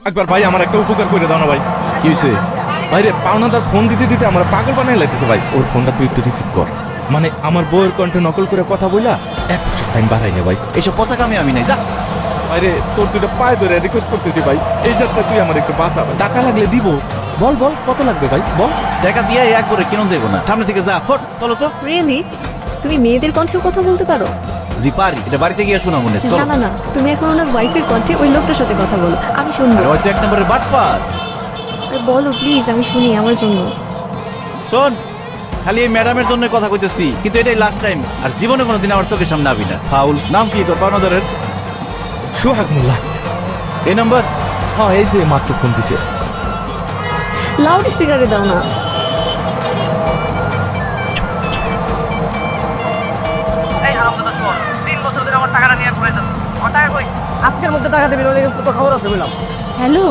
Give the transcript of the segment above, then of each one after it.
একবার ভাই আমার একটা উপকার করে দাও না ভাই। কি হয়েছে? ভাই রে পাওনাদার ফোন দিতে দিতে আমার পাগল বানাই লাগতেছে ভাই। ওর ফোনটা তুই একটু রিসিভ কর। মানে আমার বউয়ের কণ্ঠে নকল করে কথা বইলা 1% টাইম বাড়াই নে ভাই। এইসব পচা কামে আমি নাই, যা। ভাই রে তোর দুটো পায়ে ধরে রিকোয়েস্ট করতেছি ভাই, এই যাত্রা তুই আমার একটু বাঁচা ভাই। টাকা লাগলে দিব। বল বল কত লাগবে ভাই বল। টাকা দিয়ে একবারে কেন দেবো না, সামনে থেকে যা, ফট চলো তো। রিয়েলি তুমি মেয়েদের কণ্ঠেও কথা বলতে পারো? জি পারি, এটা বাড়িতে গিয়ে শোনা মনে চলো। না না না, তুমি এখন ওনার ওয়াইফের কণ্ঠে ওই লোকটার সাথে কথা বলো, আমি শুনবো। আর হয়তো 1 নম্বরের বাটপাত। আরে বলো প্লিজ, আমি শুনি আমার জন্য। শোন, খালি এই ম্যাডামের জন্য কথা কইতেছি, কিন্তু এটাই লাস্ট টাইম। আর জীবনে কোনোদিন আমার চোখের সামনে আবি না। ফাউল। নাম কি তোর পাওনাদারের? সোহাগ মোল্লা। এই নাম্বার? হ্যাঁ এই যে মাত্র ফোন দিছে। লাউড স্পিকারে দাও না। এই হারামজাদা শোন, 3 বছর ধরে আমার টাকাটা নিয়ে ঘুরে যাচ্ছে। আমার টাকা কই? আজকের মধ্যে টাকা দিবি, নইলে কিন্তু তোর খবর আছে বললাম। হ্যালো,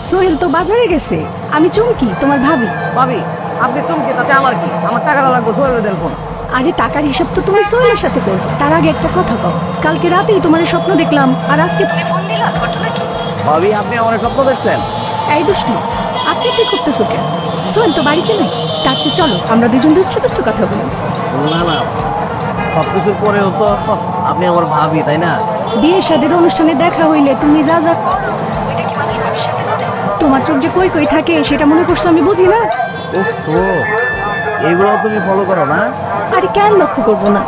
সোহেল তো বাজারে গেছে। আমি চুমকি, তোমার ভাবি। ভাবি, আপনি চমকে তাতে আমার কি? আমার টাকাটা লাগবে, সোহেলের দেন ফোন। আরে টাকার হিসাব তো তুমি সোহেলের সাথে করবে। তার আগে একটা কথা কও, কালকে রাতেই তোমার স্বপ্ন দেখলাম, আর আজকে তুমি ফোন দিলা, ঘটনা কি? ভাবি, আপনি আমার স্বপ্ন দেখছেন? এই দুষ্টু, আপনি কি করতেছো কেন? সোহেল তো বাড়িতে নেই। তার চেয়ে চলো আমরা দুজন দুষ্টু দুষ্টু কথা বলি। না না, সবকিছুর পরেও তো আপনি আমার ভাবি, তাই না? বিয়ে শাদীর অনুষ্ঠানে দেখা হইলে তুমি যা যা করো, ওইটা কি মানুষ ভাবির সাথে করে? তোমার চোখ যে কই কই থাকে সেটা মনে করছো আমি বুঝি না? ও এইগুলো তুমি ফলো করো না? আরে কেন লক্ষ্য করবো না?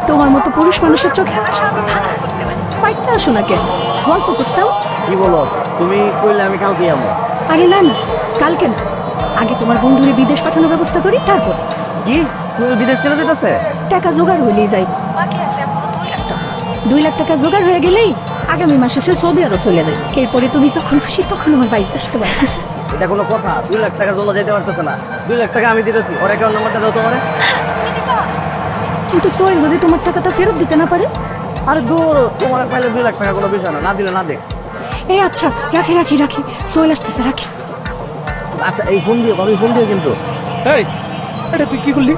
তোমার মতো পুরুষ মানুষের চোখে আশা আমি ভালো করতে পারি। পাইতে আসো না কেন? গল্প করতাম। কি বলো তুমি? কইলে আমি কালকে যাবো। আরে না না, কালকে না, আগে তোমার বন্ধুরে বিদেশ পাঠানোর ব্যবস্থা করি, তারপর। কি তুমি বিদেশ চলে যেতেছে? টাকা জোগাড় হইলেই যাইব। বাকি আছে এখনো 2 লাখ টাকা। 2 লাখ টাকা জোগাড় হয়ে গেলেই আগামী মাসে সে সৌদি আরব চলে যাবে। এরপরে তুমি যখন খুশি তখন আমার বাড়িতে আসতে পারো। এটা কোনো কথা? 2 লাখ টাকার জন্য যেতে পারতেছে না। 2 লাখ টাকা আমি দিতেছি, ওর অ্যাকাউন্ট নাম্বারটা দাও তোমারে। কিন্তু সোহেল যদি তোমার টাকাটা ফেরত দিতে না পারে? আরে দূর, তোমার পাইলে 2 লাখ টাকা কোনো বিষয় না, না দিলে না দেখ। এই আচ্ছা, রাখি রাখি রাখি, সোহেল আসতেছে, রাখি। আচ্ছা এই ফোন দিও, ভাবি ফোন দিও কিন্তু। এই এটা তুই কি করলি?